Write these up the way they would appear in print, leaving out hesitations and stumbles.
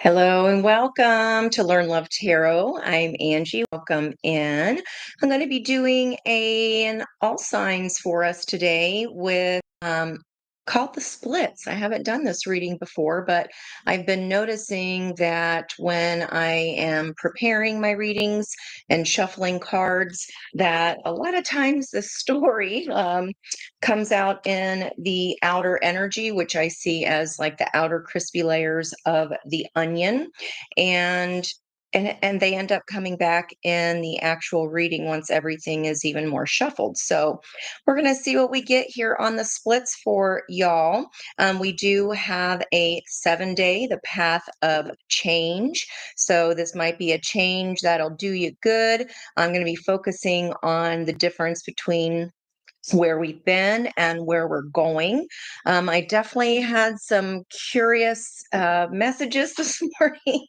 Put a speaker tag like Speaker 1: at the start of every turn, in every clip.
Speaker 1: Hello and welcome to Learn Love Tarot. I'm Angie. Welcome in. I'm going to be doing an all signs for us today with called the splits. I haven't done this reading before, but I've been noticing that when I am preparing my readings and shuffling cards, that a lot of times the story comes out in the outer energy, which I see as like the outer crispy layers of the onion. And and they end up coming back in the actual reading once everything is even more shuffled. So we're going to see what we get here on the splits for y'all. We do have a 7-day, the path of change. So this might be a change that'll do you good. I'm going to be focusing on the difference between where we've been and where we're going. I definitely had some curious messages this morning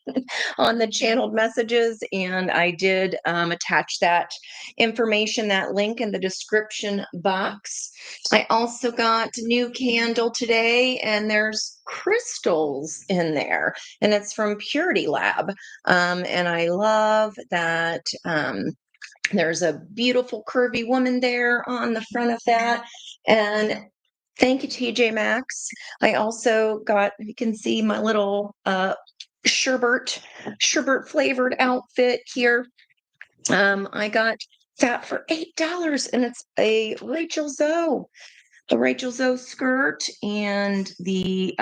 Speaker 1: on the channeled messages, and I did attach that information, that link in the description box. I also got a new candle today, and there's crystals in there, and it's from Purity Lab. And I love that. There's a beautiful curvy woman there on the front of that. And thank you, TJ Maxx. I also got, you can see my little sherbet flavored outfit here. I got that for $8, and it's a Rachel Zoe skirt, and the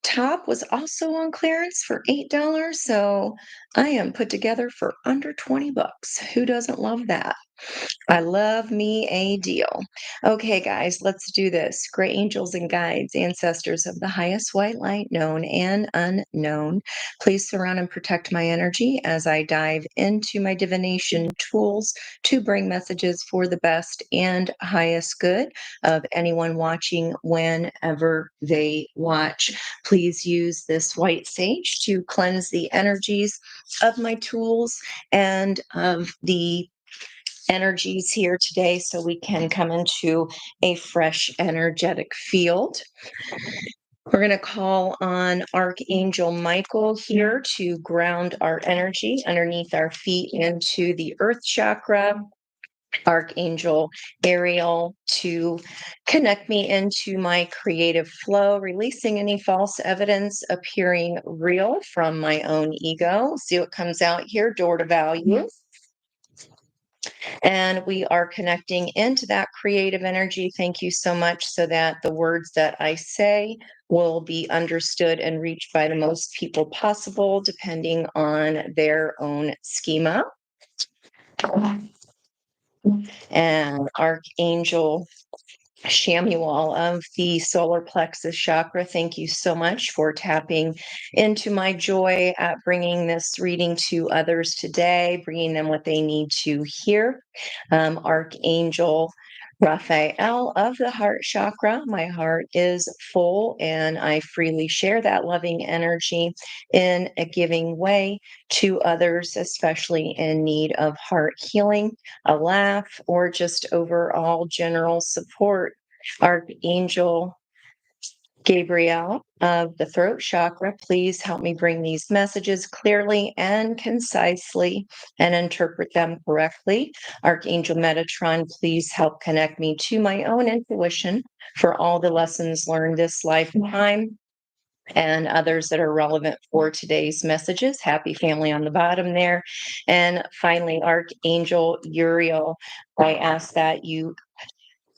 Speaker 1: top was also on clearance for $8. So I am put together for under 20 bucks. Who doesn't love that? I love me a deal. Okay, guys, let's do this. Great angels and guides, ancestors of the highest white light, known and unknown, please surround and protect my energy as I dive into my divination tools to bring messages for the best and highest good of anyone watching whenever they watch. Please use this white sage to cleanse the energies of my tools and of the energies here today so we can come into a fresh energetic field. We're going to call on Archangel Michael here to ground our energy underneath our feet into the earth chakra. Archangel Ariel to connect me into my creative flow, releasing any false evidence appearing real from my own ego. See what comes out here, door to value. And we are connecting into that creative energy. Thank you so much, so that the words that I say will be understood and reached by the most people possible, depending on their own schema. And Archangel Shamuel of the solar plexus chakra, thank you so much for tapping into my joy at bringing this reading to others today, bringing them what they need to hear. Archangel Raphael of the heart chakra, my heart is full and I freely share that loving energy in a giving way to others, especially in need of heart healing, a laugh, or just overall general support. Archangel Gabriel of the throat chakra, please help me bring these messages clearly and concisely and interpret them correctly. Archangel Metatron, please help connect me to my own intuition for all the lessons learned this lifetime and others that are relevant for today's messages. Happy family on the bottom there. And finally, Archangel Uriel, I ask that you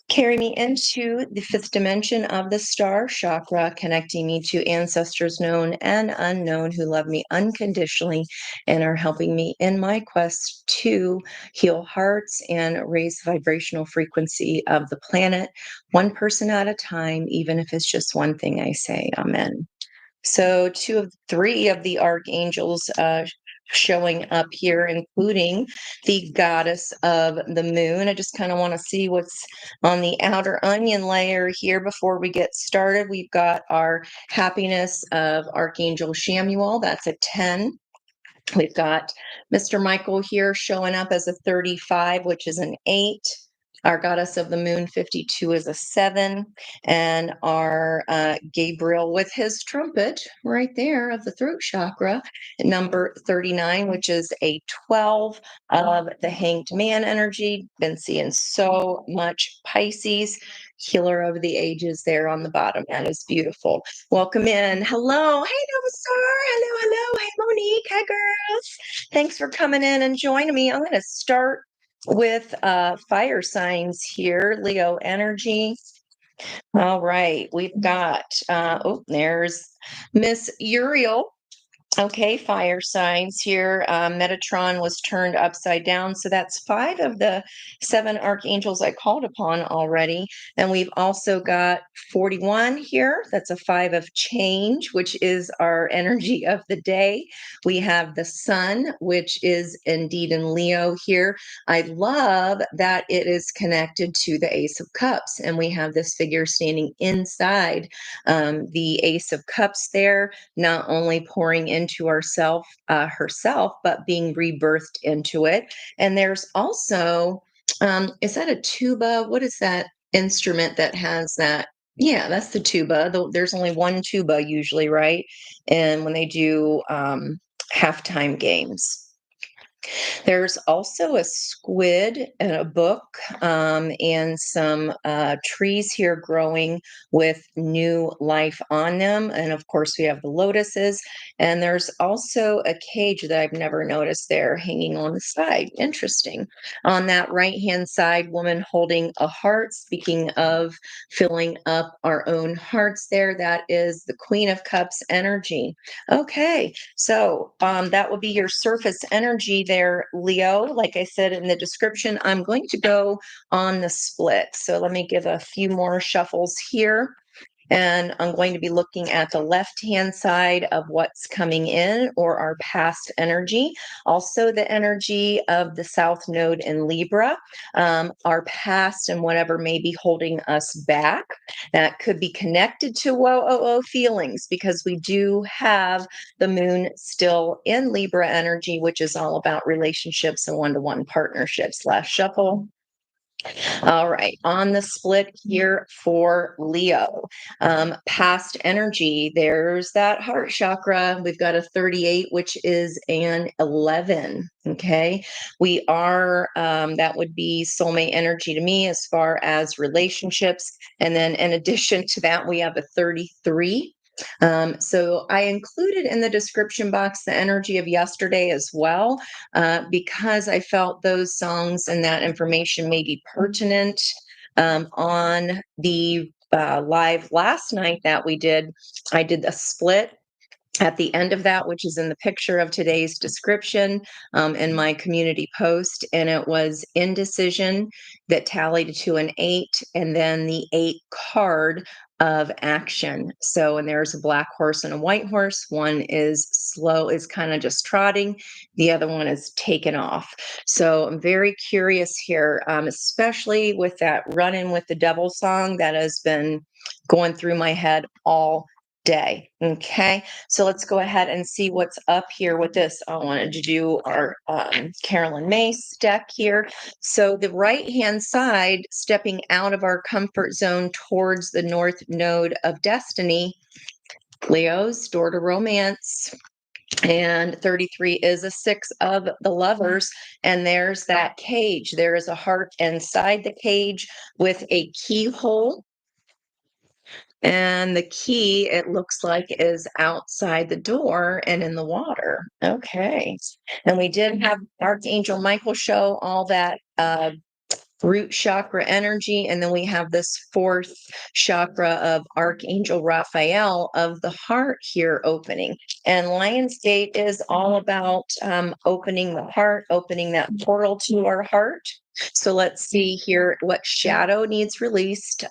Speaker 1: carry me into the fifth dimension of the star chakra, connecting me to ancestors known and unknown who love me unconditionally and are helping me in my quest to heal hearts and raise the vibrational frequency of the planet, one person at a time, even if it's just one thing I say. Amen. So three of the archangels showing up here, including the goddess of the moon. I just kind of want to see what's on the outer onion layer here before we get started. We've got our happiness of Archangel Shamuel. That's a 10. We've got Mr. Michael here showing up as a 35, which is an 8. Our goddess of the moon 52 is a 7, and our Gabriel with his trumpet right there of the throat chakra, number 39, which is a 12 of the hanged man energy. Been seeing so much Pisces, healer of the ages there on the bottom. That is beautiful. Welcome in. Hello. Hey, Nova Star. Hello, hello. Hey, Monique. Hi, girls. Thanks for coming in and joining me. I'm going to start with fire signs here, Leo energy. All right, we've got, there's Miss Uriel. Okay, fire signs here. Metatron was turned upside down. So that's 5 of the 7 archangels I called upon already. And we've also got 41 here. That's a 5 of change, which is our energy of the day. We have the sun, which is indeed in Leo here. I love that it is connected to the Ace of Cups. And we have this figure standing inside the Ace of Cups there, not only pouring into herself, but being rebirthed into it. And there's also, is that a tuba? What is that instrument that has that? Yeah, that's the tuba. There's only one tuba usually, right? And when they do halftime games. There's also a squid and a book, and some trees here growing with new life on them. And of course, we have the lotuses. And there's also a cage that I've never noticed there hanging on the side. Interesting. On that right hand side, woman holding a heart. Speaking of filling up our own hearts, that is the Queen of Cups energy. Okay, so that will be your surface energy there, Leo. Like I said in the description, I'm going to go on the split. So let me give a few more shuffles here. And I'm going to be looking at the left-hand side of what's coming in, or our past energy. Also the energy of the South Node in Libra, our past and whatever may be holding us back. That could be connected to feelings, because we do have the moon still in Libra energy, which is all about relationships and one-to-one partnerships. Last shuffle. All right, on the split here for Leo, past energy, there's that heart chakra. We've got a 38, which is an 11. Okay, we are, that would be soulmate energy to me as far as relationships. And then in addition to that, we have a 33. So I included in the description box the energy of yesterday as well, because I felt those songs and that information may be pertinent on the live last night that we did. I did a split at the end of that, which is in the picture of today's description, in my community post. And it was indecision that tallied to an 8, and then the 8 card of action. So, and there's a black horse and a white horse. One is slow, is kind of just trotting. The other one is taken off. So I'm very curious here, especially with that Running with the Devil song that has been going through my head all day. Okay, so let's go ahead and see what's up here with this. I wanted to do our Carolyn Mace deck here. So the right hand side, stepping out of our comfort zone towards the North Node of Destiny, Leo's door to romance. And 33 is a 6 of the Lovers. And there's that cage. There is a heart inside the cage with a keyhole. And the key, it looks like, is outside the door and in the water. Okay. And we did have Archangel Michael show all that root chakra energy. And then we have this 4th chakra of Archangel Raphael of the heart here opening. And Lionsgate is all about opening the heart, opening that portal to our heart. So let's see here what shadow needs released,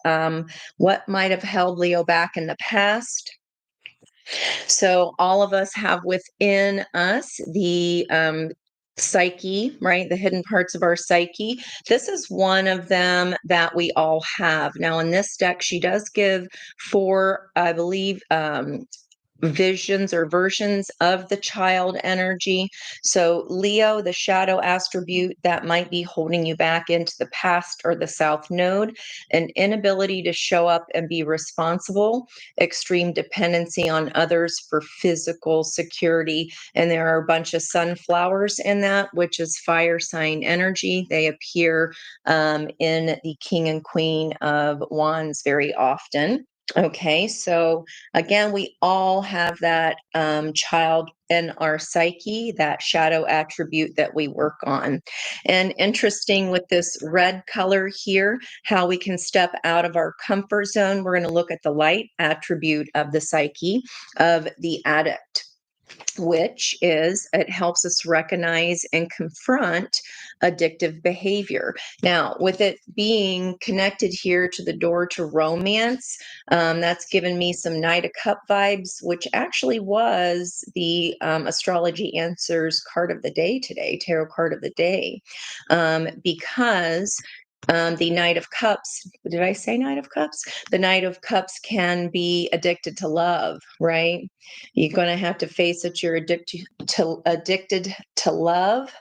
Speaker 1: what might have held Leo back in the past. So all of us have within us the psyche, right? The hidden parts of our psyche. This is one of them that we all have. Now in this deck, she does give 4, I believe, visions or versions of the child energy. So, Leo, the shadow attribute that might be holding you back into the past or the South Node, an inability to show up and be responsible, extreme dependency on others for physical security. And there are a bunch of sunflowers in that, which is fire sign energy. They appear in the King and Queen of Wands very often. Okay, so again, we all have that child in our psyche, that shadow attribute that we work on. And interesting with this red color here, how we can step out of our comfort zone. We're going to look at the light attribute of the psyche of the addict, which is it helps us recognize and confront addictive behavior. Now, with it being connected here to the door to romance, that's given me some Knight of Cup vibes, which actually was the Astrology Answers card of the day today, tarot card of the day, because the Knight of Cups, did I say Knight of Cups? The Knight of Cups can be addicted to love, right? You're going to have to face it. You're addicted to love.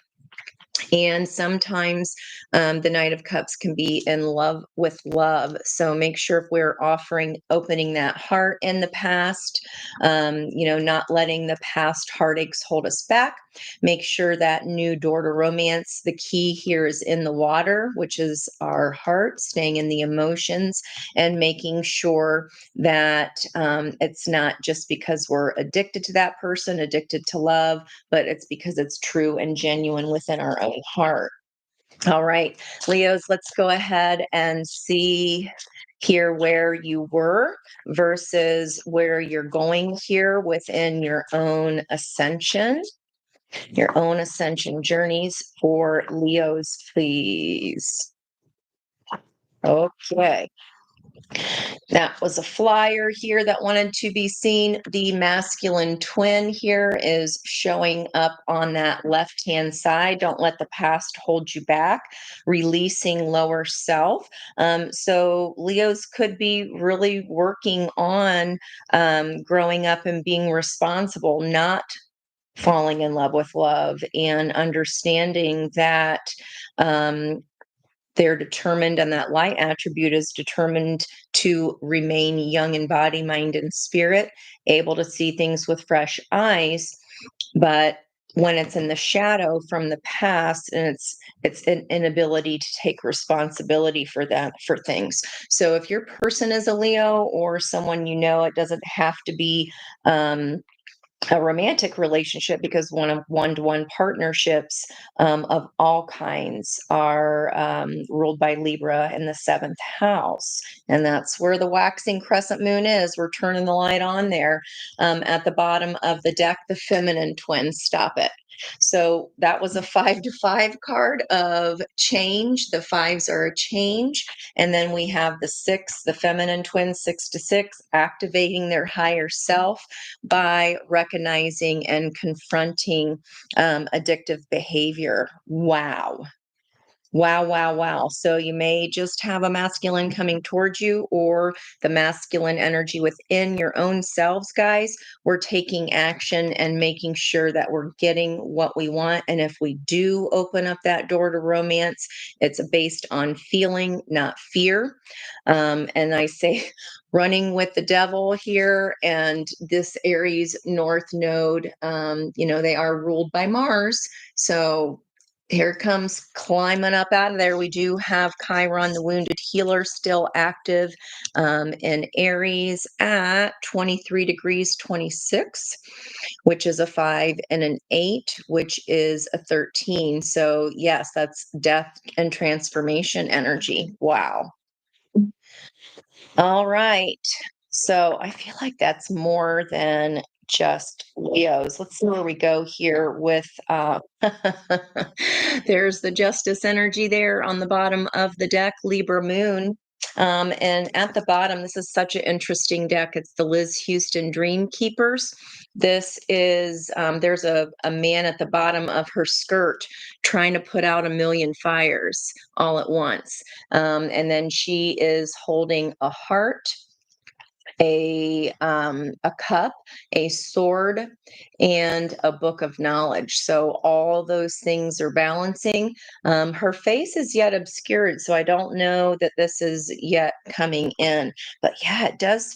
Speaker 1: And sometimes the Knight of Cups can be in love with love. So make sure if we're opening that heart in the past, not letting the past heartaches hold us back. Make sure that new door to romance, the key here is in the water, which is our heart, staying in the emotions, and making sure that it's not just because we're addicted to that person, addicted to love, but it's because it's true and genuine within our own heart. All right, Leos, let's go ahead and see here where you were versus where you're going here within your own ascension journeys for Leos, please. Okay. That was a flyer here that wanted to be seen. The masculine twin here is showing up on that left-hand side. Don't let the past hold you back. Releasing lower self. So Leos could be really working on growing up and being responsible, not falling in love with love, and understanding that they're determined, and that light attribute is determined to remain young in body, mind, and spirit, able to see things with fresh eyes. But when it's in the shadow from the past, and it's an inability to take responsibility for things. So if your person is a Leo or someone you know, it doesn't have to be a romantic relationship, because one-to-one partnerships of all kinds are ruled by Libra in the seventh house. And that's where the waxing crescent moon is. We're turning the light on there. At the bottom of the deck, the feminine twin, stop it. So that was a 5-5 card of change. The fives are a change. And then we have the six, the feminine twin, 6-6, activating their higher self by recognizing and confronting addictive behavior. Wow. Wow, wow, wow. So you may just have a masculine coming towards you, or the masculine energy within your own selves, guys. We're taking action and making sure that we're getting what we want. And if we do open up that door to romance, it's based on feeling, not fear. And I say, running with the devil here, and this Aries North Node, they are ruled by Mars. So here comes climbing up out of there. We do have Chiron, the wounded healer, still active in Aries at 23 degrees 26, which is a 5, and an 8, which is a 13. So yes, that's death and transformation energy. Wow. All right. So I feel like that's more than just Leos. Let's see where we go here with there's the justice energy there on the bottom of the deck, Libra moon. And at the bottom, this is such an interesting deck. It's the Liz Houston Dream Keepers. This is, there's a man at the bottom of her skirt trying to put out a million fires all at once. And then she is holding a heart. a cup, a sword, and a book of knowledge. So all those things are balancing. Her face is yet obscured, so I don't know that this is yet coming in. But yeah, it does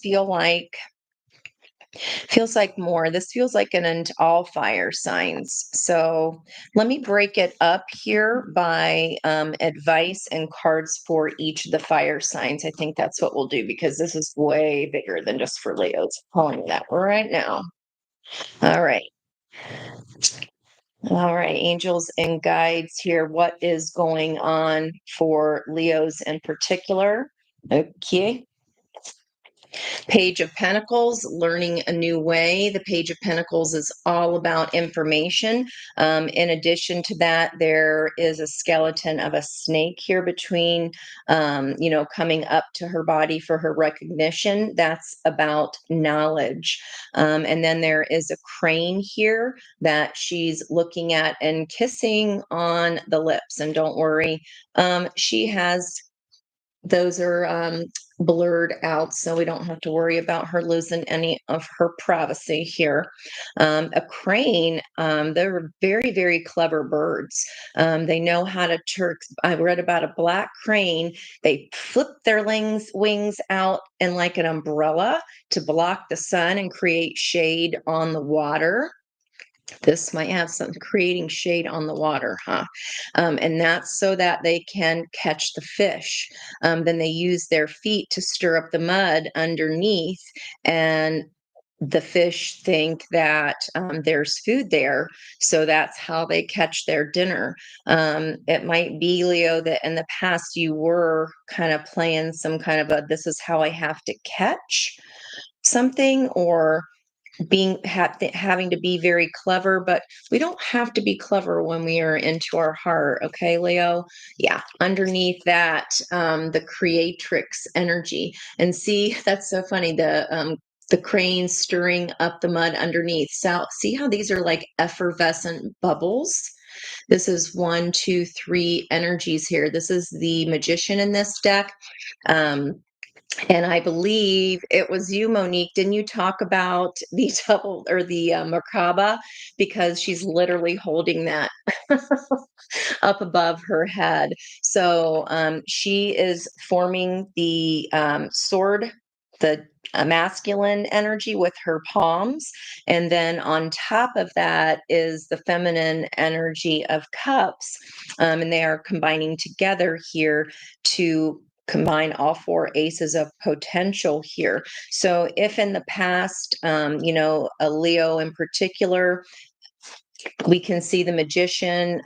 Speaker 1: feels like more. This feels like an into all fire signs. So let me break it up here by advice and cards for each of the fire signs. I think that's what we'll do because this is way bigger than just for Leos. Calling you that right now. All right. All right, angels and guides here. What is going on for Leos in particular? Okay. Page of Pentacles, learning a new way. The Page of Pentacles is all about information. In addition to that, there is a skeleton of a snake here between, coming up to her body for her recognition. That's about knowledge. And then there is a crane here that she's looking at and kissing on the lips. And don't worry, she has those are blurred out, so we don't have to worry about her losing any of her privacy here. A crane, they're very, very clever birds. They know how to turk. I read about a black crane. They flip their wings out and like an umbrella to block the sun and create shade on the water. This might have some creating shade on the water, huh? And that's so that they can catch the fish. Then they use their feet to stir up the mud underneath, and the fish think that there's food there. So that's how they catch their dinner. It might be, Leo, that in the past you were kind of playing some kind of a this is how I have to catch something, or having to be very clever, but we don't have to be clever when we are into our heart. Okay, Leo. Yeah, underneath that, the creatrix energy. And see, that's so funny, the crane stirring up the mud underneath. So see how these are like effervescent bubbles. This is 1, 2, 3 energies here. This is the magician in this deck. And I believe it was you, Monique. Didn't you talk about the double or the Merkaba? Because she's literally holding that up above her head. So she is forming the sword, the masculine energy with her palms. And then on top of that is the feminine energy of cups. And they are combining together here to combine all four aces of potential here. So if in the past, a Leo in particular, we can see the magician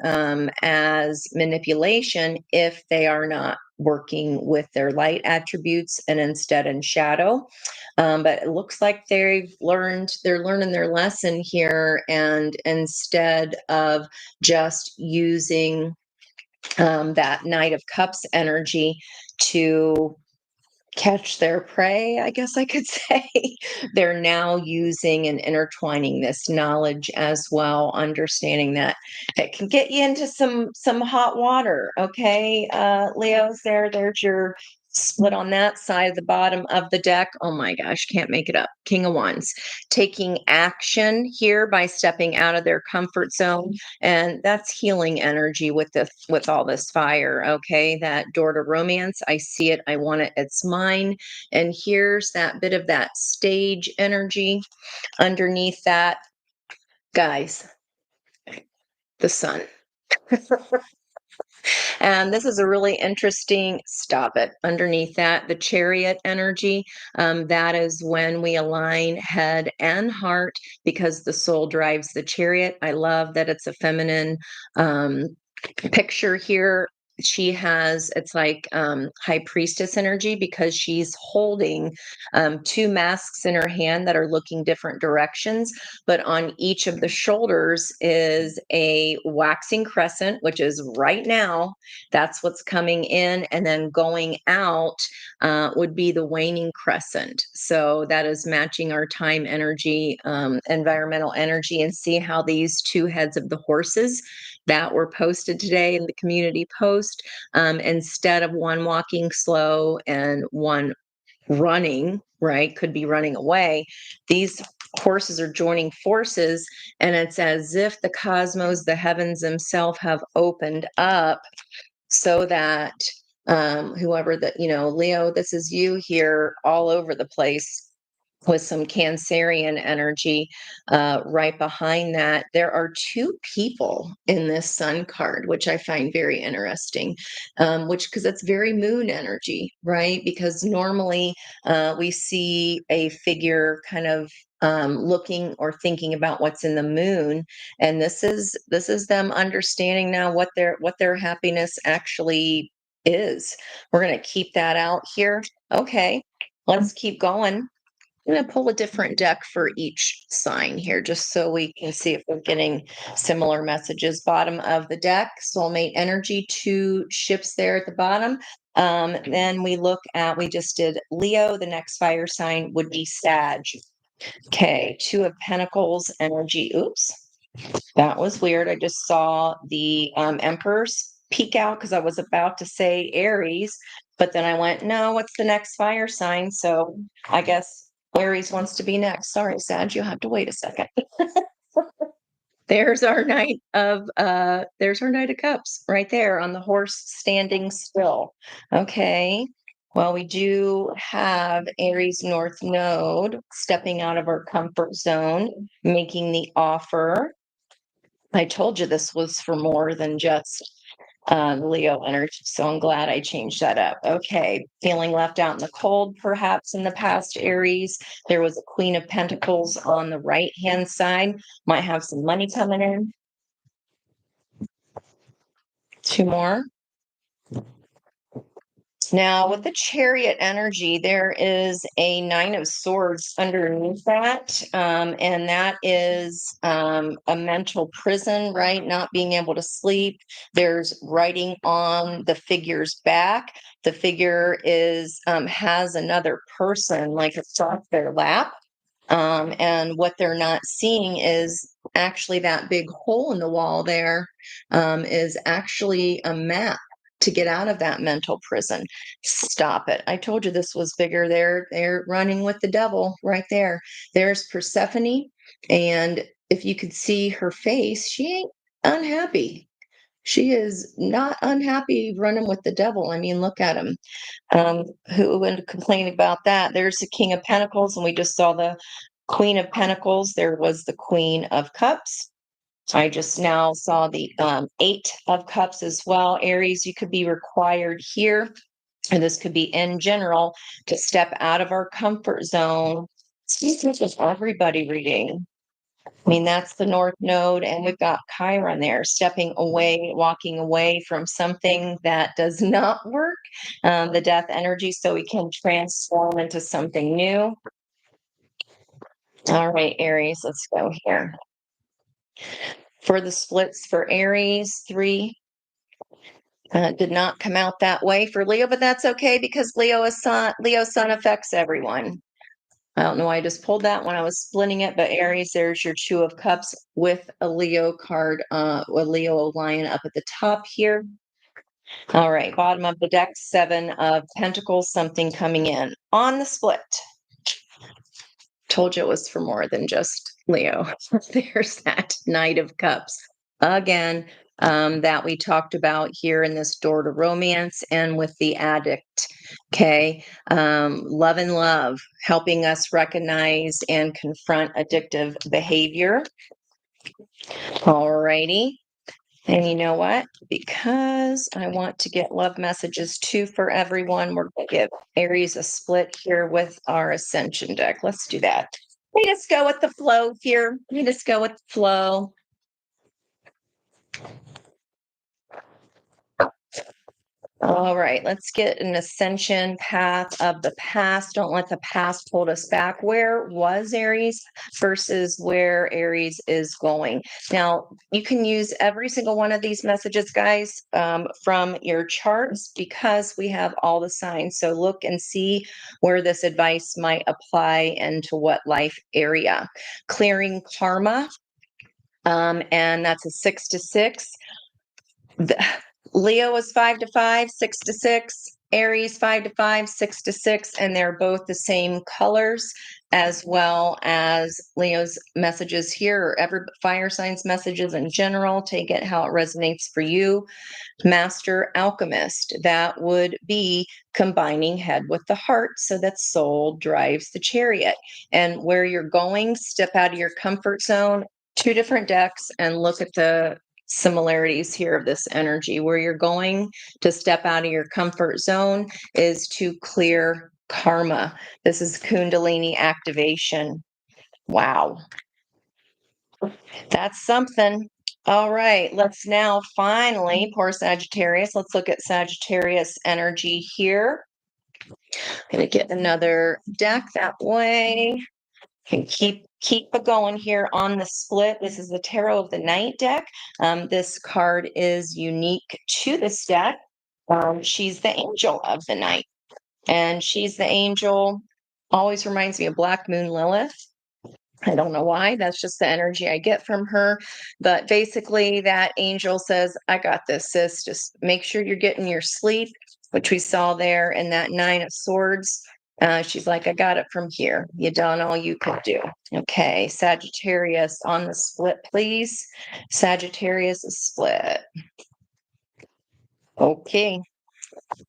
Speaker 1: as manipulation if they are not working with their light attributes and instead in shadow. But it looks like they're learning their lesson here, and instead of just using that Knight of Cups energy to catch their prey, I guess I could say. They're now using and intertwining this knowledge as well, understanding that it can get you into some hot water. Okay, Leo's there's your split on that side of the bottom of the deck. Oh my gosh, can't make it up. King of Wands, taking action here by stepping out of their comfort zone, and that's healing energy with all this fire. Okay, that door to romance, I see it, I want it, it's mine. And here's that bit of that stage energy underneath that, guys, the sun. And this is a really interesting, stop it, underneath that, the chariot energy. That is when we align head and heart because the soul drives the chariot. I love that it's a feminine picture here. She has, it's like high priestess energy because she's holding two masks in her hand that are looking different directions, but on each of the shoulders is a waxing crescent, which is right now, that's what's coming in, and then going out would be the waning crescent. So that is matching our time energy, environmental energy. And see how these two heads of the horses that were posted today in the community post, instead of one walking slow and one running, right? Could be running away. These horses are joining forces, and it's as if the cosmos, the heavens themselves have opened up so that whoever that, Leo, this is you here all over the place with some Cancerian energy right behind that. There are two people in this sun card, which I find very interesting, which because it's very moon energy, right? Because normally we see a figure kind of looking or thinking about what's in the moon, and this is them understanding now what their happiness actually is. We're going to keep that out here. Okay, let's keep going. I'm going to pull a different deck for each sign here, just so we can see if we're getting similar messages. Bottom of the deck, soulmate energy, two ships there at the bottom. Then we just did Leo. The next fire sign would be Sag. Okay, Two of Pentacles energy. Oops, that was weird. I just saw the Emperor's peek out because I was about to say Aries, but then I went, no, what's the next fire sign? So I guess Aries wants to be next. Sorry, Sag, you'll have to wait a second. There's our Knight of Cups right there on the horse standing still. Okay. Well, we do have Aries North Node stepping out of our comfort zone, making the offer. I told you this was for more than just Leo energy, so I'm glad I changed that up. Okay, feeling left out in the cold, perhaps in the past, Aries. There was a Queen of Pentacles on the right-hand side. Might have some money coming in. Two more. Now, with the Chariot energy, there is a Nine of Swords underneath that. And that is a mental prison, right? Not being able to sleep. There's writing on the figure's back. The figure has another person like across their lap. And what they're not seeing is actually that big hole in the wall there is actually a map to get out of that mental prison. Stop it. I told you this was bigger. They're running with the devil right there. There's Persephone. And if you could see her face, she ain't unhappy. She is not unhappy running with the devil. I mean, look at him. Who would complain about that? There's the King of Pentacles, and we just saw the Queen of Pentacles. There was the Queen of Cups. I just now saw the Eight of Cups as well. Aries, you could be required here, and this could be in general, to step out of our comfort zone. See, this is everybody reading. I mean, that's the North Node, and we've got Chiron there, stepping away, walking away from something that does not work, the death energy, so we can transform into something new. All right, Aries, let's go here. For the splits for Aries, 3 did not come out that way for Leo, but that's okay because Leo's sun affects everyone. I don't know why I just pulled that when I was splitting it, but Aries, there's your Two of Cups with a Leo card, a Leo lion up at the top here. All right, bottom of the deck, Seven of Pentacles, something coming in on the split. Told you it was for more than just Leo. There's that Knight of Cups. Again, that we talked about here in this door to romance and with the addict. Okay. Love and love, helping us recognize and confront addictive behavior. All righty. And you know what? Because I want to get love messages too for everyone, we're going to give Aries a split here with our Ascension deck. Let's do that. We just go with the flow here. We just go with the flow. All right, let's get an ascension path of the past. Don't let the past hold us back. Where was Aries versus where Aries is going? Now, you can use every single one of these messages, guys, from your charts because we have all the signs. So look and see where this advice might apply and to what life area. Clearing karma, and that's a 6 to 6. Leo is 5 to 5, 6 to 6. Aries 5 to 5, 6 to 6, and they're both the same colors, as well as Leo's messages here, or every fire signs messages in general. Take it how it resonates for you. Master Alchemist, that would be combining head with the heart so that soul drives the chariot. And where you're going, step out of your comfort zone. Two different decks, and look at the similarities here of this energy. Where you're going to step out of your comfort zone is to clear karma. This is Kundalini activation. Wow. That's something. All right, let's now finally pour Sagittarius. Let's look at Sagittarius energy here. Gonna get another deck that way. Can keep it going here on the split. This is the Tarot of the Night deck. This card is unique to this deck. She's the angel of the night, and she's the angel. Always reminds me of Black Moon Lilith. I don't know why. That's just the energy I get from her. But basically, that angel says, I got this, sis. Just make sure you're getting your sleep, which we saw there in that Nine of Swords. She's like, I got it from here. You done all you could do. Okay. Sagittarius on the split, please. Sagittarius is split. Okay.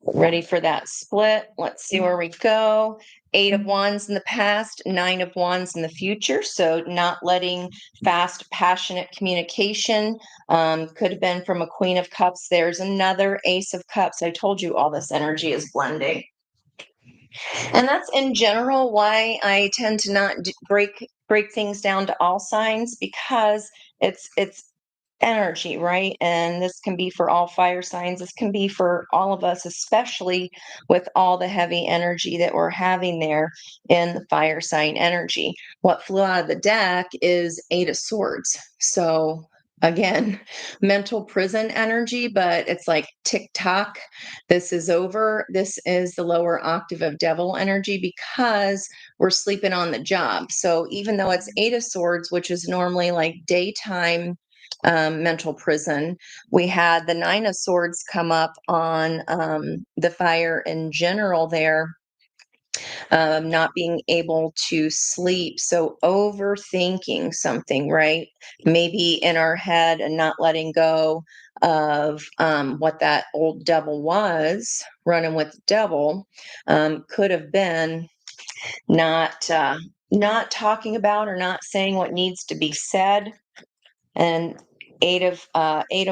Speaker 1: Ready for that split. Let's see where we go. 8 of Wands in the past, 9 of Wands in the future. So not letting fast, passionate communication. Could have been from a Queen of Cups. There's another Ace of Cups. I told you all this energy is blending. And that's in general why I tend to not break things down to all signs, because it's energy, right? And this can be for all fire signs. This can be for all of us, especially with all the heavy energy that we're having there in the fire sign energy. What flew out of the deck is Eight of Swords. So again, mental prison energy, but it's like tick tock. This is over. This is the lower octave of devil energy, because we're sleeping on the job. So even though it's Eight of Swords, which is normally like daytime mental prison, we had the Nine of Swords come up on the fire in general there, not being able to sleep. So overthinking something, right? Maybe in our head, and not letting go of what that old devil was, running with the devil, could have been not talking about, or not saying what needs to be said. And Eight of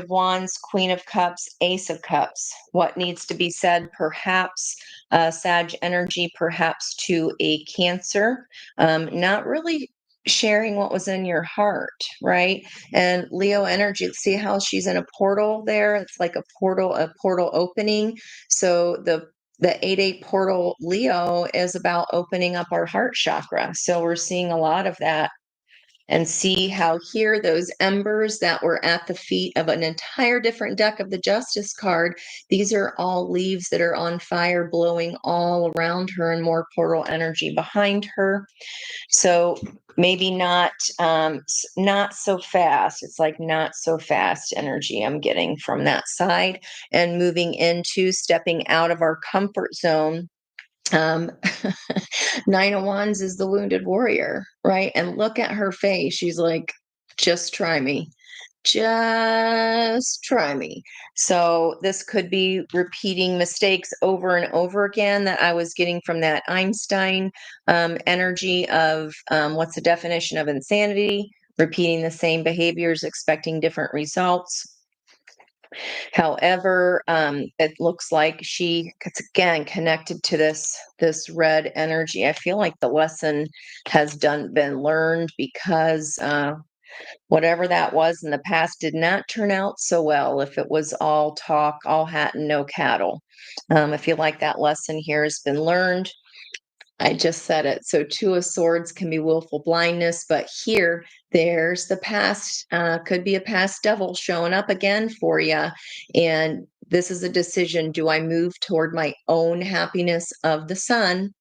Speaker 1: Wands, Queen of Cups, Ace of Cups. What needs to be said? Perhaps Sag energy, perhaps to a Cancer. Not really sharing what was in your heart, right? And Leo energy. See how she's in a portal there? It's like a portal opening. So the 8-8 portal Leo is about opening up our heart chakra. So we're seeing a lot of that. And see how here those embers that were at the feet of an entire different deck of the Justice card, these are all leaves that are on fire, blowing all around her, and more portal energy behind her. So maybe not so fast. It's like not so fast energy I'm getting from that side, and moving into stepping out of our comfort zone. um Nine of Wands is the wounded warrior, right? And look at her face. She's like, just try me. Just try me. So this could be repeating mistakes over and over again that I was getting from that Einstein energy of what's the definition of insanity? Repeating the same behaviors, expecting different results. However, it looks like it's again connected to this red energy. I feel like the lesson has been learned, because whatever that was in the past did not turn out so well. If it was all talk, all hat and no cattle, I feel like that lesson here has been learned. I just said it. So Two of Swords can be willful blindness, but here there's the past, could be a past devil showing up again for you. And this is a decision. Do I move toward my own happiness of the sun,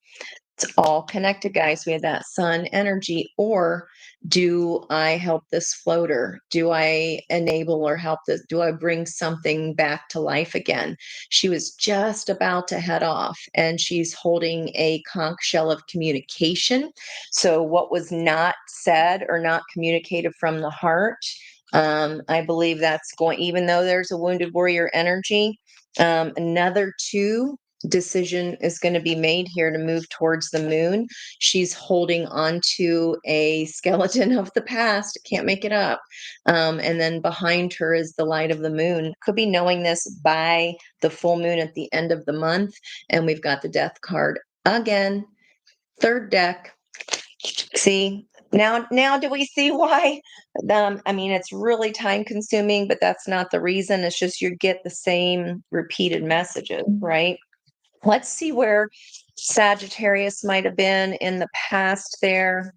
Speaker 1: It's all connected, guys. We had that sun energy. Or do I help this floater? Do I enable or help this? Do I bring something back to life again? She was just about to head off, and she's holding a conch shell of communication. So, what was not said or not communicated from the heart, I believe that's going, even though there's a wounded warrior energy, another two decision is going to be made here to move towards the moon. She's holding on to a skeleton of the past. Can't make it up. And then behind her is the light of the moon. Could be knowing this by the full moon at the end of the month. And we've got the death card again. Third deck. See, now do we see why? I mean, it's really time consuming, but that's not the reason. It's just you get the same repeated messages, right? Let's see where Sagittarius might have been in the past there,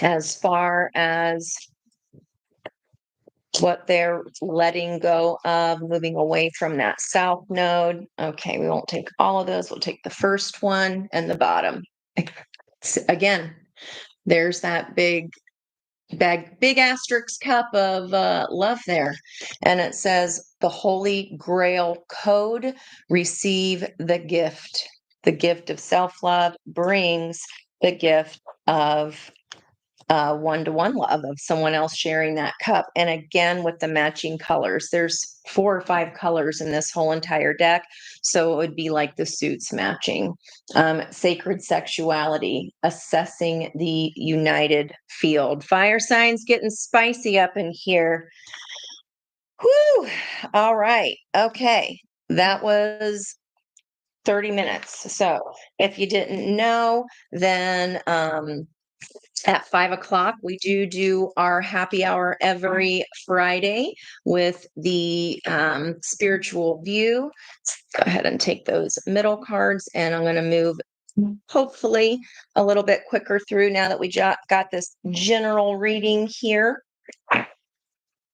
Speaker 1: as far as what they're letting go of, moving away from that south node. Okay, we won't take all of those. We'll take the first one and the bottom. Again, there's that big asterisk cup of love there. And it says the Holy Grail code, receive the gift. The gift of self-love brings the gift of one-to-one love of someone else sharing that cup. And again, with the matching colors, there's 4 or 5 colors in this whole entire deck. So it would be like the suits matching. Sacred sexuality, assessing the united field. Fire signs getting spicy up in here. Whoo! All right. Okay. That was 30 minutes. So if you didn't know, then at 5 o'clock, we do our happy hour every Friday with the spiritual view. Let's go ahead and take those middle cards, and I'm going to move hopefully a little bit quicker through now that we got this general reading here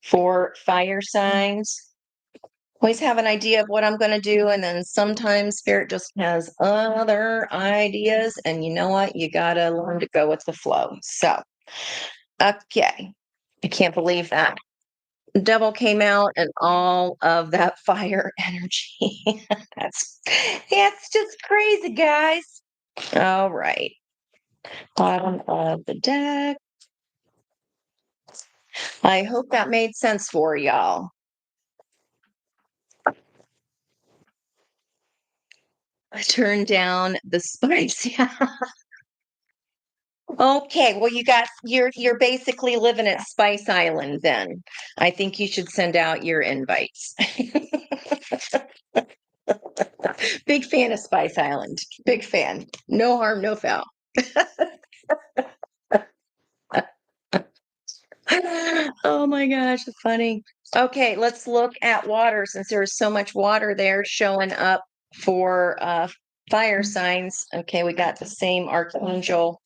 Speaker 1: for fire signs. Always have an idea of what I'm going to do, and then sometimes spirit just has other ideas, and you know what? You got to learn to go with the flow. So, okay. I can't believe that. The devil came out and all of that fire energy. That's just crazy, guys. All right. Bottom of the deck. I hope that made sense for y'all. I turned down the spice. Okay, well you're basically living at Spice Island then. I think you should send out your invites. Big fan of Spice Island. Big fan. No harm, no foul. Oh my gosh, it's funny. Okay, let's look at water since there's so much water there showing up for fire signs. Okay, we got the same archangel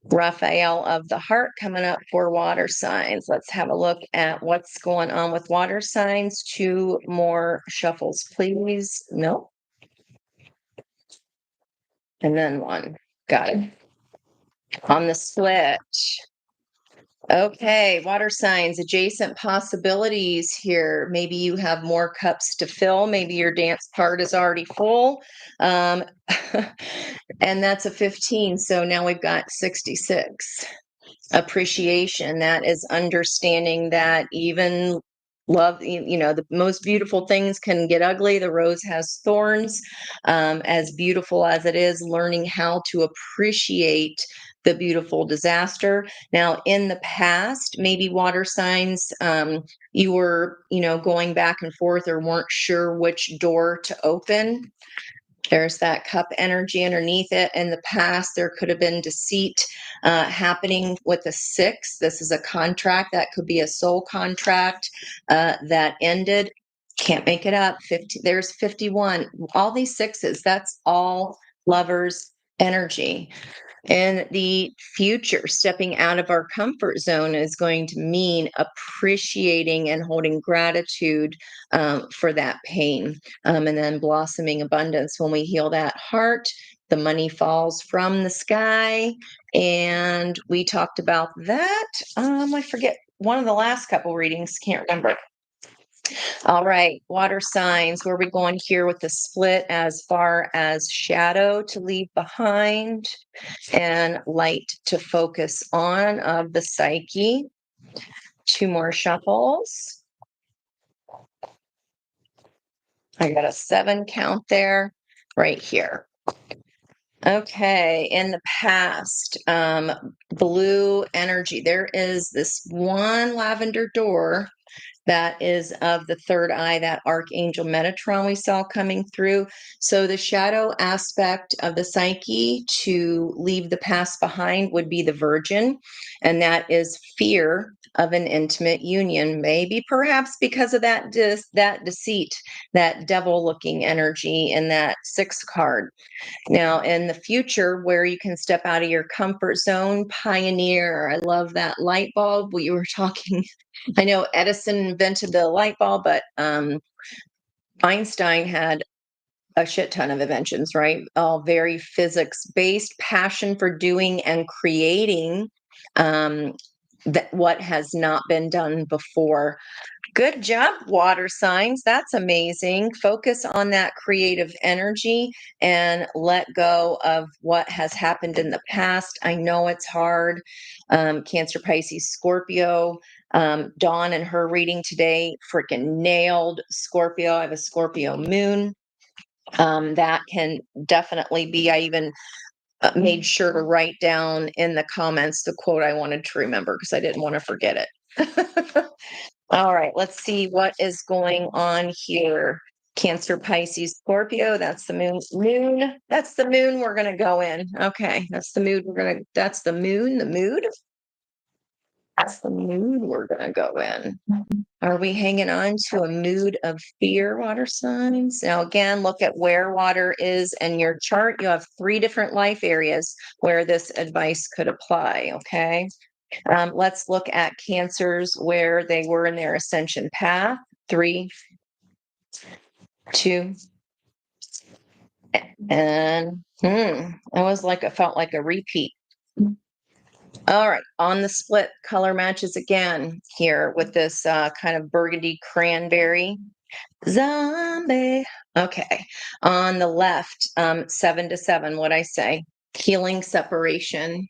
Speaker 1: Raphael of the heart coming up for water signs. Let's have a look at what's going on with water signs. 2 more shuffles, please. No. And then 1. Got it. On the switch. Okay, water signs, adjacent possibilities here. Maybe you have more cups to fill. Maybe your dance card is already full. Um, and that's a 15. So now we've got 66. Appreciation, that is understanding that even love, the most beautiful things can get ugly. The rose has thorns. As beautiful as it is, learning how to appreciate the beautiful disaster. Now, in the past, maybe water signs, you were, going back and forth or weren't sure which door to open. There's that cup energy underneath it. In the past, there could have been deceit happening with a 6. This is a contract that could be a soul contract that ended. Can't make it up. 50. There's 51. All these 6s. That's all lovers' energy. In the future, stepping out of our comfort zone is going to mean appreciating and holding gratitude for that pain, and then blossoming abundance. When we heal that heart, the money falls from the sky. And we talked about that. I forget one of the last couple readings, can't remember. All right, water signs. Where are we going here with the split as far as shadow to leave behind and light to focus on of the psyche? Two more shuffles. I got a 7 count there, right here. Okay, in the past, blue energy. There is this one lavender door that is of the third eye, that Archangel Metatron we saw coming through. So the shadow aspect of the psyche to leave the past behind would be the Virgin, and that is fear of an intimate union, maybe perhaps because of that that deceit, that devil-looking energy in that 6 card. Now, in the future, where you can step out of your comfort zone, pioneer. I love that light bulb. We were talking, I know Edison invented the light bulb, but Einstein had a shit ton of inventions, right? All very physics based, passion for doing and creating that what has not been done before. Good job, water signs. That's amazing. Focus on that creative energy and let go of what has happened in the past. I know it's hard. Cancer, Pisces, Scorpio. Dawn and her reading today freaking nailed Scorpio. I have a Scorpio moon. That can definitely be, I even made sure to write down in the comments the quote I wanted to remember because I didn't want to forget it. All right, let's see what is going on here. Cancer, Pisces, Scorpio. That's the moon. That's the moon we're gonna go in. Okay, that's the mood that's the moon, the mood. That's the mood we're gonna go in. Are we hanging on to a mood of fear, water signs? Now, again, look at where water is in your chart. You have 3 different life areas where this advice could apply, okay? Let's look at Cancers where they were in their ascension path. 3, 2, and it was like it felt like a repeat. All right, on the split, color matches again here with this kind of burgundy cranberry. Zombie. Okay, on the left, 7 to 7. What I say? Healing, separation.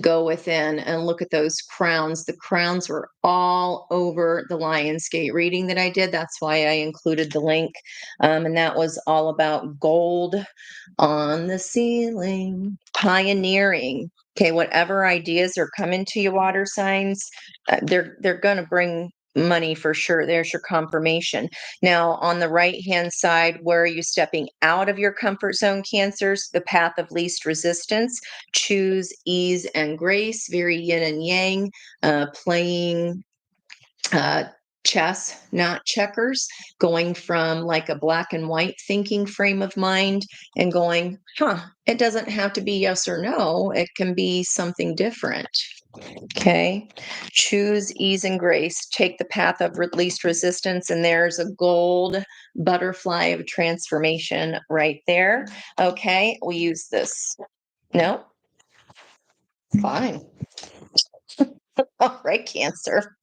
Speaker 1: Go within and look at those crowns. The crowns were all over the Lionsgate reading that I did. That's why I included the link. And that was all about gold on the ceiling, pioneering. Okay, whatever ideas are coming to you, water signs, they're going to bring money for sure. There's your confirmation. Now, on the right hand side, where are you stepping out of your comfort zone, Cancers? The path of least resistance. Choose ease and grace, very yin and yang, playing chess, not checkers, going from like a black and white thinking frame of mind and going, it doesn't have to be yes or no. It can be something different. Okay. Choose ease and grace. Take the path of least resistance. And there's a gold butterfly of transformation right there. Okay. We use this. No, fine. All right, Cancer.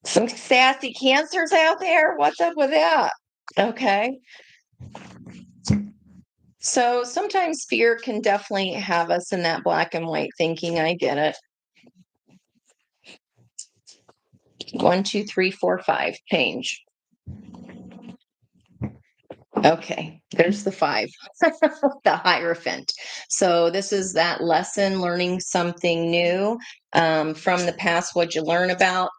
Speaker 1: Some sassy Cancers out there. What's up with that? Okay. So sometimes fear can definitely have us in that black and white thinking. I get it. 1, 2, 3, 4, 5. Change. Okay, there's the 5, the Hierophant. So this is that lesson, learning something new from the past. What'd you learn about?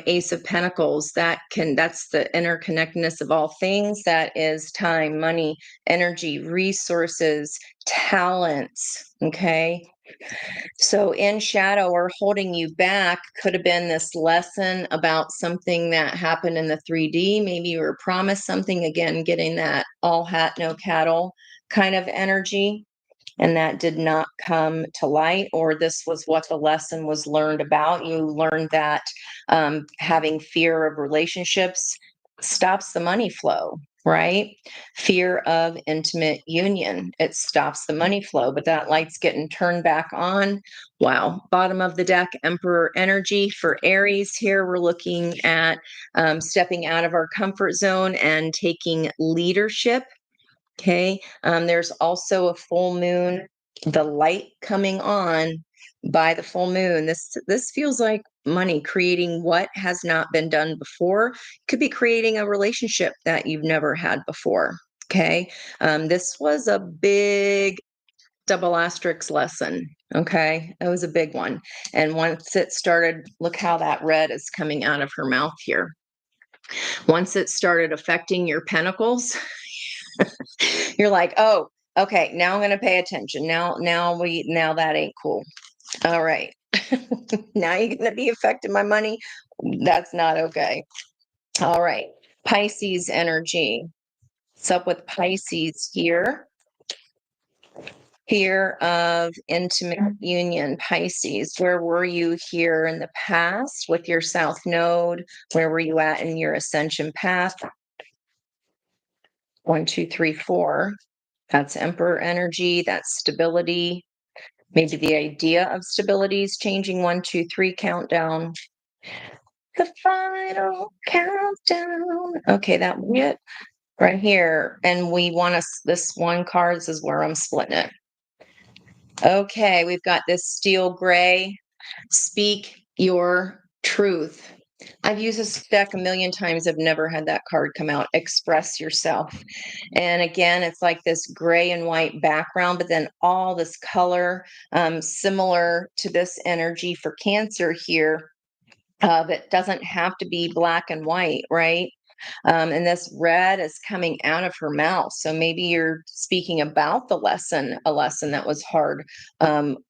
Speaker 1: Ace of Pentacles. That's the interconnectedness of all things. That is time, money, energy, resources, talents. Okay. So in shadow or holding you back could have been this lesson about something that happened in the 3D. Maybe you were promised something, again, getting that all hat, no cattle kind of energy. And that did not come to light, or this was what the lesson was learned about. You learned that having fear of relationships stops the money flow. right? Fear of intimate union. It stops the money flow, but that light's getting turned back on. Wow. Bottom of the deck, Emperor energy for Aries. Here we're looking at stepping out of our comfort zone and taking leadership. Okay. There's also a full moon, the light coming on by the full moon. This feels like money, creating what has not been done before. Could be creating a relationship that you've never had before. Okay. This was a big double asterisk lesson. Okay. It was a big one. And once it started, look how that red is coming out of her mouth here. Once it started affecting your pentacles, you're like, oh, okay, now I'm gonna pay attention. Now that ain't cool. All right. Now you're gonna be affecting my money. That's not okay. All right. Pisces energy. What's up with Pisces here? Here of intimate union, Pisces. Where were you here in the past with your South Node? Where were you at in your ascension path? 1, 2, 3, 4. That's Emperor energy. That's stability. Maybe the idea of stability is changing. 1, 2, 3 countdown. The final countdown. Okay, that will be it right here. And we want us this one card. This is where I'm splitting it. Okay, we've got this steel gray. Speak your truth. I've used this deck a million times. I've never had that card come out. Express yourself. And again, it's like this gray and white background, but then all this color, similar to this energy for Cancer here. That doesn't have to be black and white, right? And this red is coming out of her mouth. So maybe you're speaking about the lesson, a lesson that was hard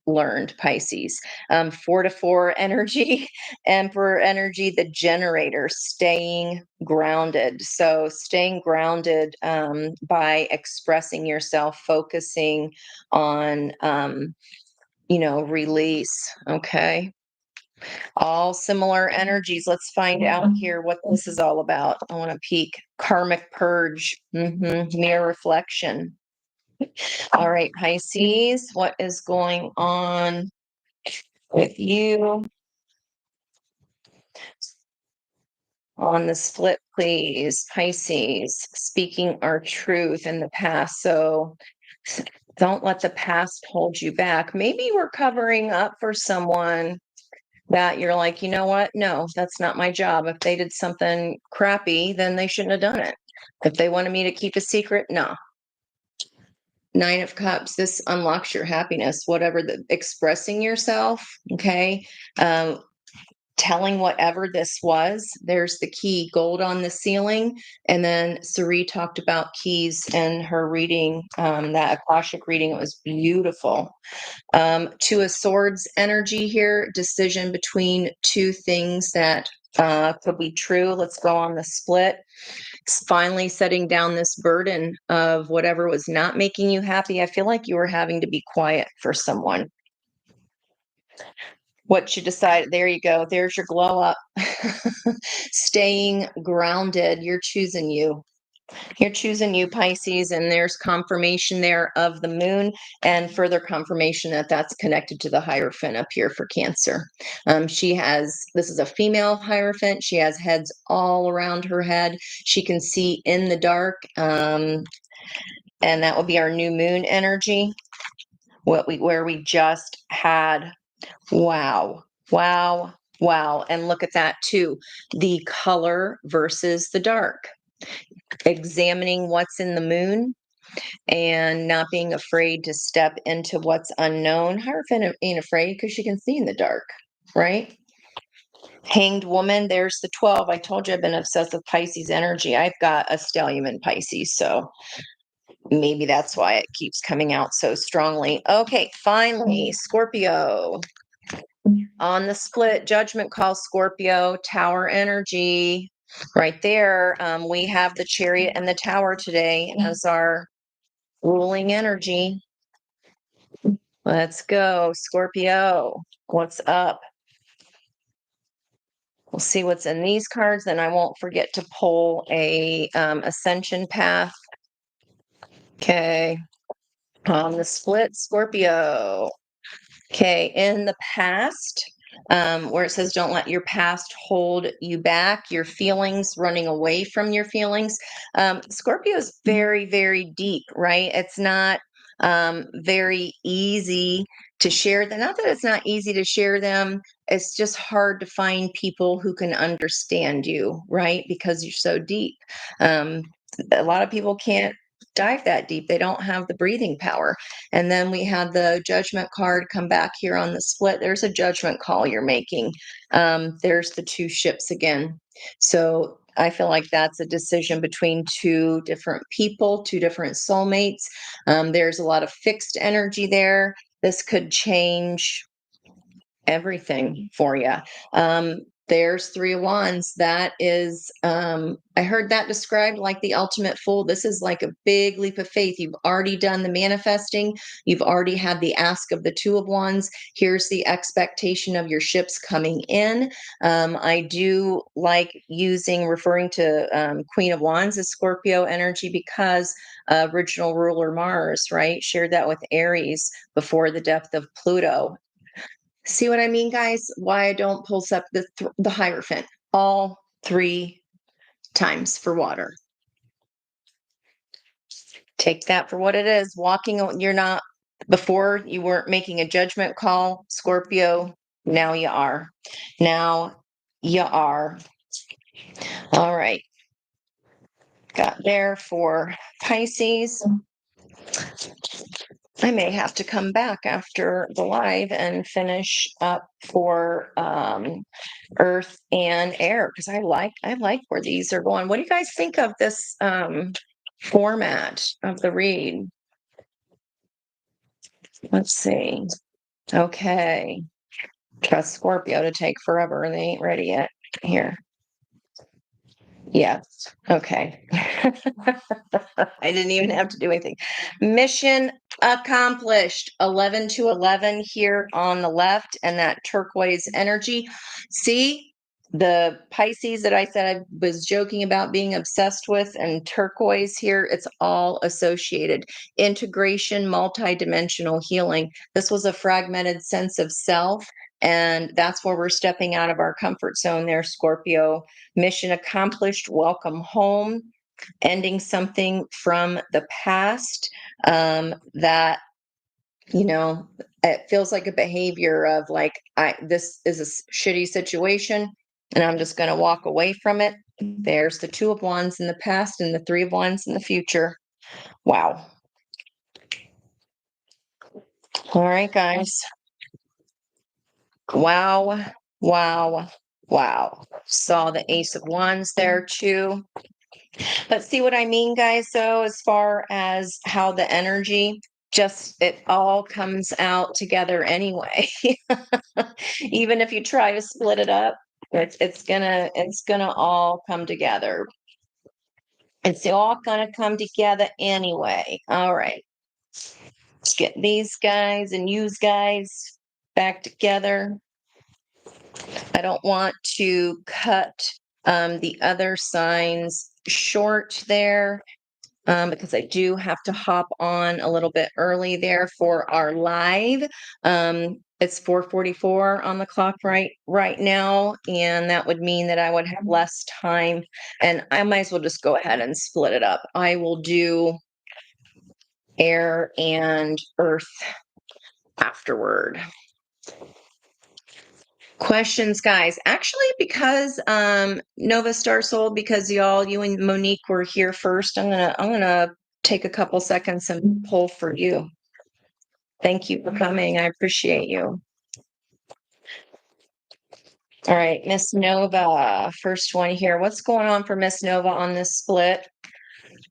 Speaker 1: learned, Pisces. 4 to 4 energy, Emperor energy, the generator, staying grounded. So staying grounded by expressing yourself, focusing on, release. Okay. All similar energies. Let's find out here what this is all about. I want to peek. Karmic purge, mirror reflection. All right, Pisces, what is going on with you on the split, please? Pisces, speaking our truth in the past. So don't let the past hold you back. Maybe we're covering up for someone that you're like, you know what? No, that's not my job. If they did something crappy, then they shouldn't have done it. If they wanted me to keep a secret, no. 9 of Cups, this unlocks your happiness, whatever the expressing yourself, okay? Telling whatever this was, there's the key, gold on the ceiling. And then Sari talked about keys in her reading, that Akashic reading. It was beautiful. 2 of Swords energy here, decision between two things that could be true. Let's go on the split. Finally setting down this burden of whatever was not making you happy. I feel like you were having to be quiet for someone. What you decide, there you go. There's your glow up. Staying grounded. You're choosing you. You're choosing you, Pisces, and there's confirmation there of the moon and further confirmation that that's connected to the Hierophant up here for Cancer. This is a female Hierophant. She has heads all around her head. She can see in the dark, and that would be our new moon energy, where we just had, wow, wow, wow. And look at that too, the color versus the dark. Examining what's in the moon and not being afraid to step into what's unknown. Hierophant ain't afraid because she can see in the dark, right? Hanged Woman, there's the 12. I told you I've been obsessed with Pisces energy. I've got a stellium in Pisces, so maybe that's why it keeps coming out so strongly. Okay, finally, Scorpio. On the split, Judgment Call, Scorpio, Tower energy. Right there, we have the Chariot and the Tower today as our ruling energy. Let's go, Scorpio. What's up? We'll see what's in these cards, then I won't forget to pull a ascension path. Okay. The split Scorpio. Okay, in the past, where it says don't let your past hold you back, your feelings, running away from your feelings. Scorpio is very, very deep, right? It's not very easy to share them. Not that it's not easy to share them, it's just hard to find people who can understand you, right? Because you're so deep. Um, a lot of people can't dive that deep, they don't have the breathing power. And then we had the judgment card come back here on the split. There's a judgment call you're making. There's the two ships again. So I feel like that's a decision between two different people, two different soulmates. There's a lot of fixed energy there. This could change everything for you. There's Three of Wands. That is, I heard that described like the ultimate fool. This is like a big leap of faith. You've already done the manifesting. You've already had the ask of the Two of Wands. Here's the expectation of your ships coming in. I do like referring to Queen of Wands as Scorpio energy because original ruler Mars, right? Shared that with Aries before the depth of Pluto. See what I mean, guys? Why I don't pulse up the Hierophant all 3 times for water. Take that for what it is. You're not, before you weren't making a judgment call, Scorpio. Now you are. Now you are. All right. Got there for Pisces. I may have to come back after the live and finish up for earth and air because I like where these are going. What do you guys think of this format of the read? Let's see. Okay. Trust Scorpio to take forever. They ain't ready yet. Here. Yes. Okay. I didn't even have to do anything. Mission accomplished. 11 to 11 here on the left, and that turquoise energy. See the Pisces that I said I was joking about being obsessed with, and turquoise here, it's all associated. Integration, multidimensional healing. This was a fragmented sense of self. And that's where we're stepping out of our comfort zone there, Scorpio. Mission accomplished. Welcome home. Ending something from the past that, it feels like a behavior of like, this is a shitty situation and I'm just going to walk away from it. There's the Two of Wands in the past and the Three of Wands in the future. Wow. All right, guys. Wow. Wow. Wow. Saw the Ace of Wands there too. But see what I mean, guys? So, as far as how the energy just it all comes out together anyway. Even if you try to split it up, it's gonna all come together. It's all gonna come together anyway. All right. Let's get these guys and use guys back together. I don't want to cut the other signs short there because I do have to hop on a little bit early there for our live. It's 4:44 on the clock right now, and that would mean that I would have less time, and I might as well just go ahead and split it up. I will do air and earth afterward. Questions, guys. Actually, because Nova Star Soul, because you and Monique were here first, I'm gonna take a couple seconds and pull for you. Thank you for coming. I appreciate you. All right, Miss Nova, first one here. What's going on for Miss Nova on this split?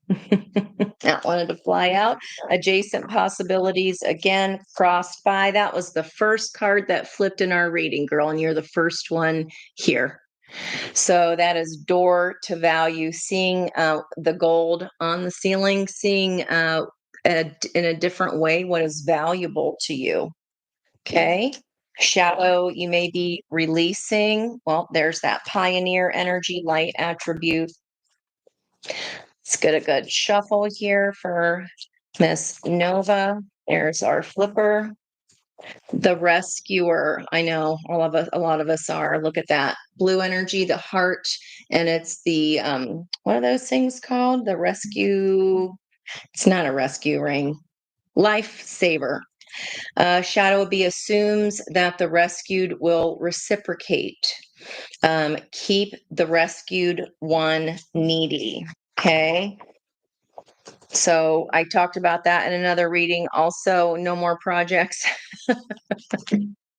Speaker 1: That wanted to fly out. Adjacent possibilities again crossed by. That was the first card that flipped in our reading, girl, and you're the first one here. So that is door to value, seeing the gold on the ceiling, seeing in a different way what is valuable to you. Okay. Shadow, you may be releasing. Well, there's that pioneer energy, light attribute. Let's get a good shuffle here for Miss Nova. There's our flipper. The rescuer. I know a lot of us are. Look at that. Blue energy, the heart, and it's the what are those things called? The rescue. It's not a rescue ring. Lifesaver. Shadow B assumes that the rescued will reciprocate. Keep the rescued one needy. Okay. So I talked about that in another reading. Also, no more projects.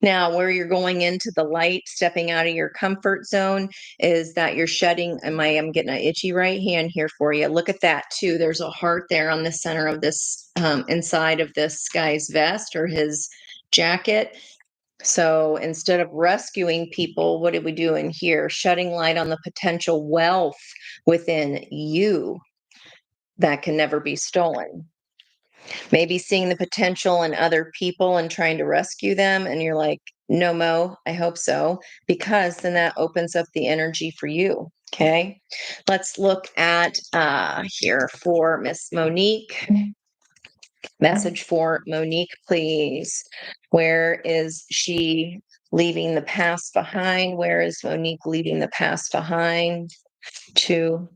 Speaker 1: Now, where you're going into the light, stepping out of your comfort zone, is that you're shedding. I'm getting an itchy right hand here for you. Look at that, too. There's a heart there on the center of this, inside of this guy's vest or his jacket. So instead of rescuing people, what are we doing here? Shedding light on the potential wealth within you that can never be stolen. Maybe seeing the potential in other people and trying to rescue them. And you're like, no, Mo, I hope so. Because then that opens up the energy for you. Okay. Let's look at here for Miss Monique. Message for Monique, please. Where is she leaving the past behind? Where is Monique leaving the past behind? To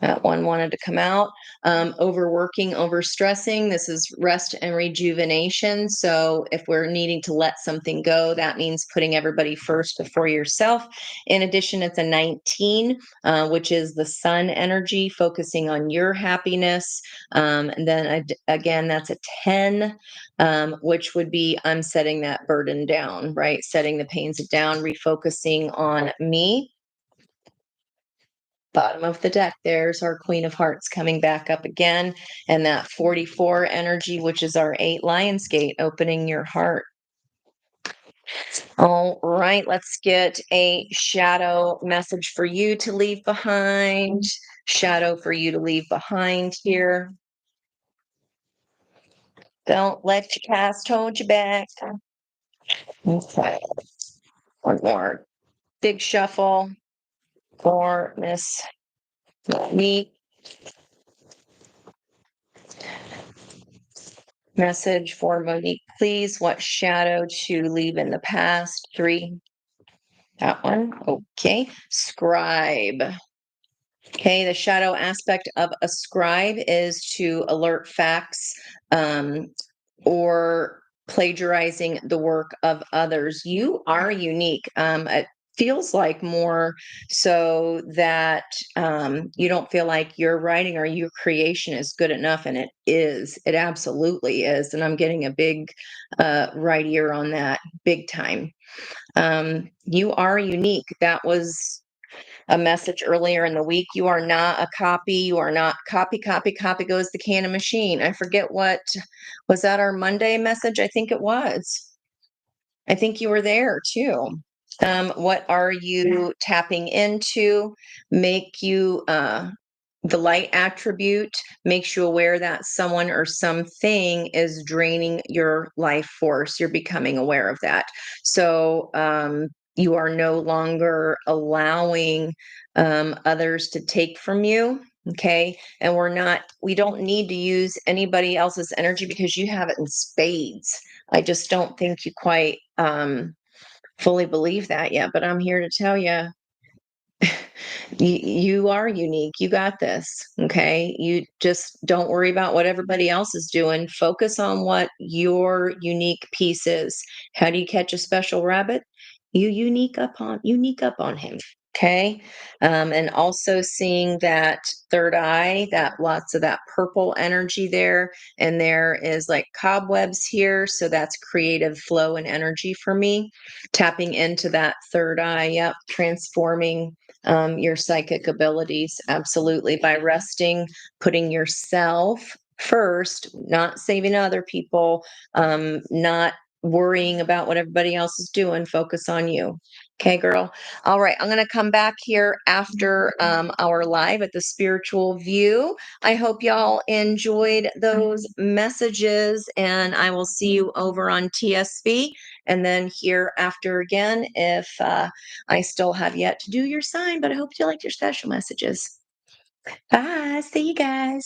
Speaker 1: that one wanted to come out. Overworking, overstressing. This is rest and rejuvenation. So if we're needing to let something go, that means putting everybody first before yourself. In addition, it's a 19, which is the sun energy, focusing on your happiness. And then again, that's a 10, which would be I'm setting that burden down, right? Setting the pains down, refocusing on me. Bottom of the deck, there's our Queen of Hearts coming back up again. And that 44 energy, which is our 8 Lionsgate, opening your heart. All right, let's get a shadow message for you to leave behind. Shadow for you to leave behind here. Don't let your past hold you back. Okay. One more big shuffle for Miss Monique. Message for Monique, please. What shadow to leave in the past? 3. That one. Okay. Scribe. Okay. The shadow aspect of a scribe is to alert facts, or plagiarizing the work of others. You are unique. It feels like more so that you don't feel like your writing or your creation is good enough, and it is. It absolutely is. And I'm getting a big right ear on that, big time. You are unique. That was a message earlier in the week. You are not a copy. You are not copy, copy, copy goes the cannon machine. I forget what was that our Monday message? I think it was. I think you were there too. What are you tapping into? Make you the light attribute makes you aware that someone or something is draining your life force. You're becoming aware of that. So you are no longer allowing others to take from you. Okay. And we don't need to use anybody else's energy because you have it in spades. I just don't think you quite fully believe that yet, but I'm here to tell you you are unique. You got this. Okay. You just don't worry about what everybody else is doing. Focus on what your unique piece is. How do you catch a special rabbit? You unique up on him. Okay. And also seeing that third eye, that lots of that purple energy there. And there is like cobwebs here. So that's creative flow and energy for me. Tapping into that third eye. Yep. Transforming your psychic abilities. Absolutely. By resting, putting yourself first, not saving other people, not worrying about what everybody else is doing. Focus on you. Okay, girl. All right. I'm going to come back here after our live at the Spiritual View. I hope y'all enjoyed those messages, and I will see you over on TSV and then here after again if I still have yet to do your sign, but I hope you liked your special messages. Bye. See you guys.